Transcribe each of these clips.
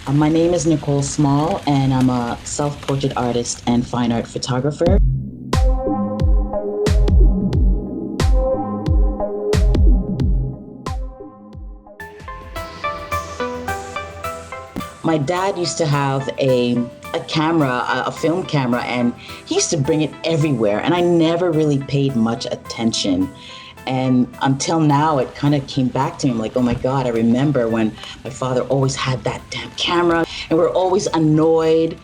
My name is Nicole Small, and I'm a self-portrait artist and fine art photographer. My dad used to have a camera, a film camera, and he used to bring it everywhere, and I never really paid much attention. And until now, it kind of came back to me. I'm like, oh my God, I remember when my father always had that damn camera, and we're always annoyed.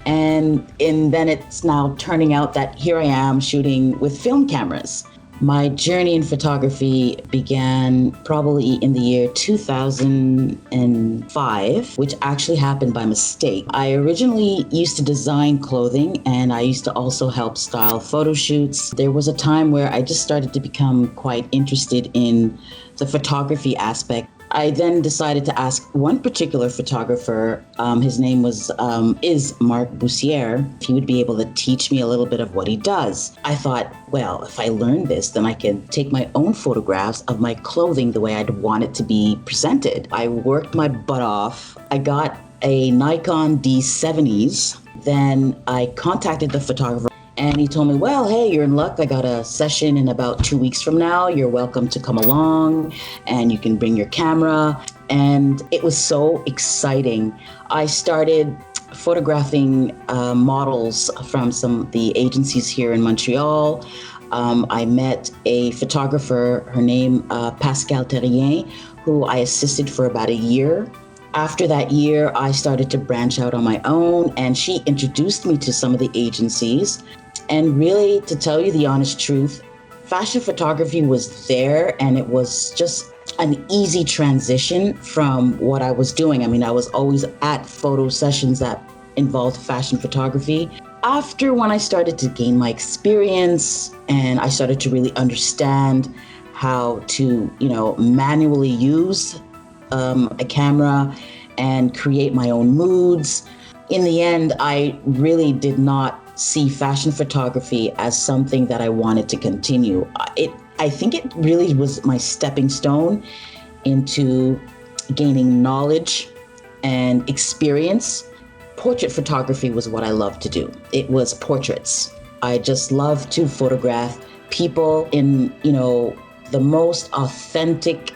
And then it's now turning out that here I am shooting with film cameras. My journey in photography began probably in the year 2005, which actually happened by mistake. I originally used to design clothing, and I used to also help style photo shoots. There was a time where I just started to become quite interested in the photography aspect. I then decided to ask one particular photographer, his name is Marc Bussière, if he would be able to teach me a little bit of what he does. I thought, well, if I learn this, then I can take my own photographs of my clothing the way I'd want it to be presented. I worked my butt off. I got a Nikon D70s. Then I contacted the photographer, and he told me, well, hey, you're in luck. I got a session in about 2 weeks from now. You're welcome to come along, and you can bring your camera. And it was so exciting. I started photographing models from some of the agencies here in Montreal. I met a photographer, her name Pascal Terrien, who I assisted for about a year. After that year, I started to branch out on my own, and she introduced me to some of the agencies. And really, to tell you the honest truth, fashion photography was there, and it was just an easy transition from what I was doing. I mean, I was always at photo sessions that involved fashion photography. After when I started to gain my experience and I started to really understand how to, manually use a camera and create my own moods, in the end, I really did not see fashion photography as something that I wanted to continue. I think it really was my stepping stone into gaining knowledge and experience. Portrait photography was what I loved to do. It was portraits. I just love to photograph people in, the most authentic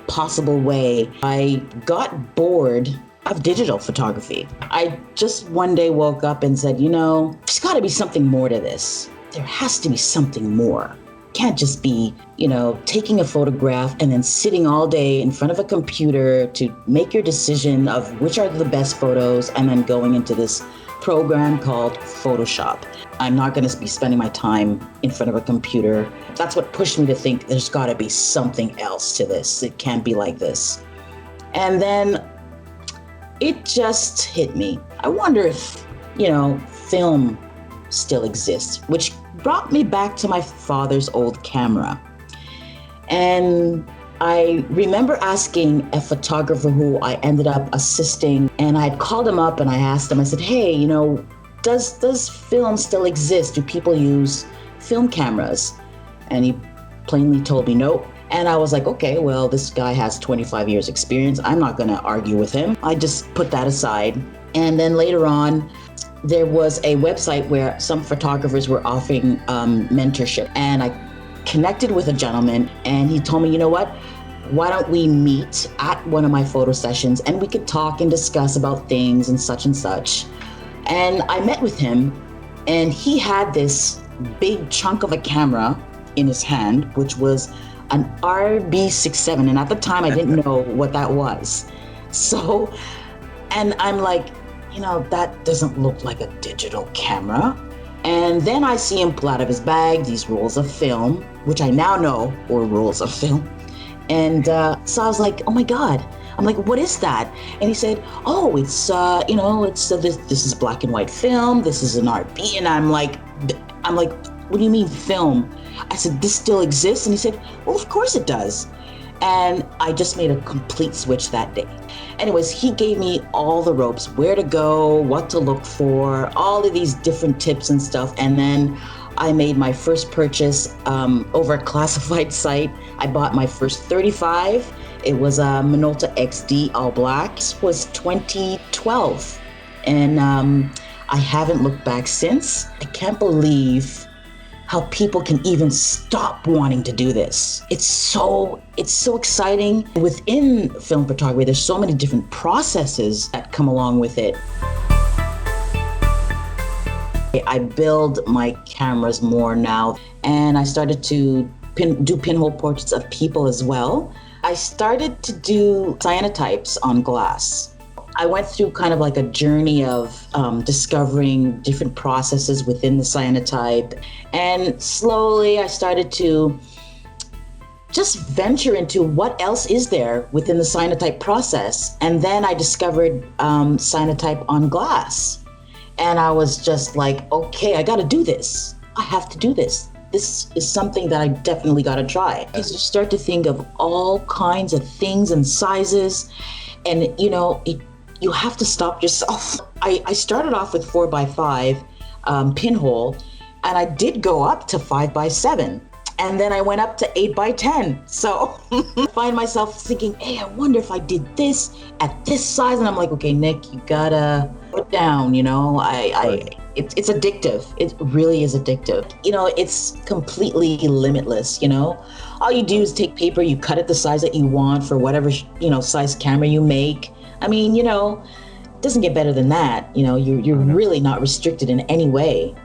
possible way. I got bored of digital photography. I just one day woke up and said, there's got to be something more to this. There has to be something more. It can't just be, taking a photograph and then sitting all day in front of a computer to make your decision of which are the best photos and then going into this program called Photoshop. I'm not going to be spending my time in front of a computer. That's what pushed me to think there's got to be something else to this. It can't be like this. And then it just hit me. I wonder if, film still exists, which brought me back to my father's old camera. And I remember asking a photographer who I ended up assisting, and I'd called him up and I asked him, I said, hey, does film still exist? Do people use film cameras? And he plainly told me no. And I was like, okay, well, this guy has 25 years experience. I'm not going to argue with him. I just put that aside. And then later on, there was a website where some photographers were offering mentorship. And I connected with a gentleman, and he told me, you know what? Why don't we meet at one of my photo sessions and we could talk and discuss about things and such and such. And I met with him, and he had this big chunk of a camera in his hand, which was an RB67, and at the time I didn't know what that was. So, and I'm like, that doesn't look like a digital camera. And then I see him pull out of his bag these rolls of film, which I now know were rolls of film. And so I was like, oh my God. I'm like, what is that? And he said, oh, it's this is black and white film. This is an RB. And I'm like, what do you mean film? I said, this still exists? And he said, well, of course it does. And I just made a complete switch that day. Anyways, he gave me all the ropes, where to go, what to look for, all of these different tips and stuff. And then I made my first purchase over a classified site. I bought my first 35 It was a Minolta XD all black. This was 2012. And I haven't looked back since. I can't believe how people can even stop wanting to do this. It's so exciting. Within film photography, there's so many different processes that come along with it. I build my cameras more now, and I started to do pinhole portraits of people as well. I started to do cyanotypes on glass. I went through kind of like a journey of discovering different processes within the cyanotype, and slowly I started to just venture into what else is there within the cyanotype process. And then I discovered cyanotype on glass. And I was just like, okay, I gotta do this. I have to do this. This is something that I definitely gotta try. Because you start to think of all kinds of things and sizes, and you have to stop yourself. I started off with 4x5 pinhole, and I did go up to 5x7. And then I went up to 8x10. So I find myself thinking, hey, I wonder if I did this at this size. And I'm like, okay, Nick, you gotta put down, it's addictive. It really is addictive. It's completely limitless, All you do is take paper, you cut it the size that you want for whatever, size camera you make. I mean, it doesn't get better than that. You're really not restricted in any way,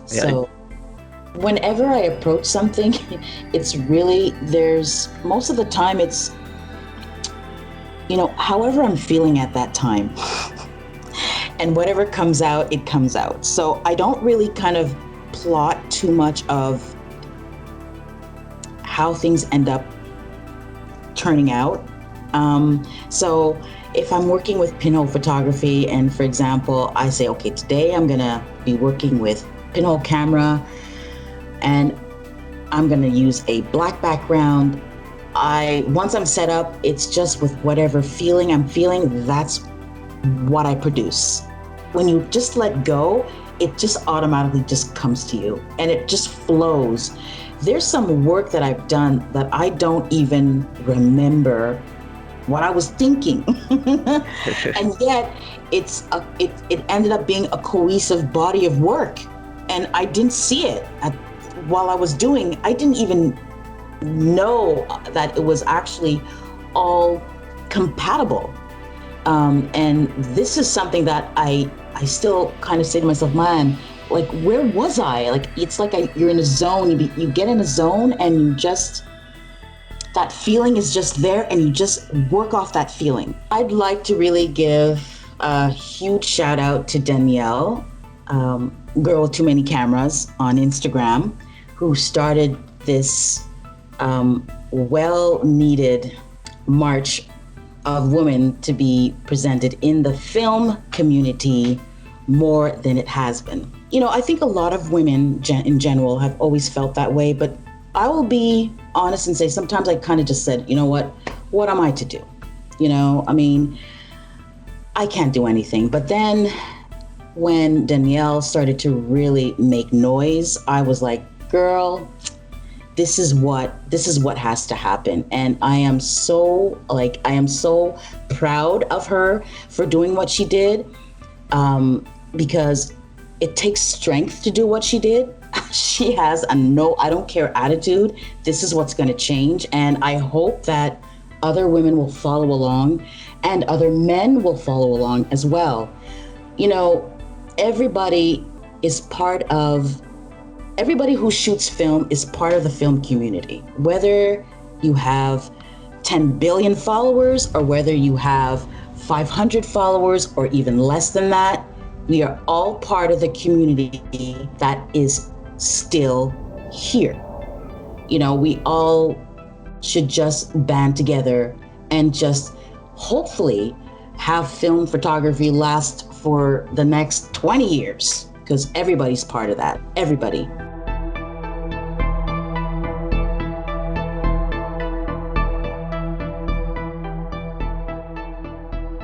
So whenever I approach something, it's really, most of the time it's, however I'm feeling at that time. And whatever comes out, it comes out. So I don't really kind of plot too much of how things end up turning out. So if I'm working with pinhole photography, and for example, I say, okay, today I'm gonna be working with pinhole camera, and I'm gonna use a black background. Once I'm set up, it's just with whatever feeling I'm feeling, that's what I produce. When you just let go, it just automatically just comes to you, and it just flows. There's some work that I've done that I don't even remember what I was thinking. And yet it ended up being a cohesive body of work, and I didn't see it while I was doing. I didn't even know that it was actually all compatible. And this is something that I still kind of say to myself, man, like, where was I? Like, it's like you're in a zone, you get in a zone, and you just, that feeling is just there, and you just work off that feeling. I'd like to really give a huge shout out to Danielle, Girl with Too Many Cameras on Instagram, who started this well-needed march of women to be presented in the film community more than it has been. I think a lot of women in general have always felt that way, but I will be honest and say sometimes I kind of just said, what am I to do? I mean, I can't do anything. But then when Danielle started to really make noise, I was like, girl, this is what has to happen. And I am so proud of her for doing what she did, because it takes strength to do what she did. She has a I don't care attitude. This is what's going to change. And I hope that other women will follow along, and other men will follow along as well. Everybody who shoots film is part of the film community. Whether you have 10 billion followers or whether you have 500 followers or even less than that, we are all part of the community that is still here. We all should just band together and just hopefully have film photography last for the next 20 years, because everybody's part of that. Everybody.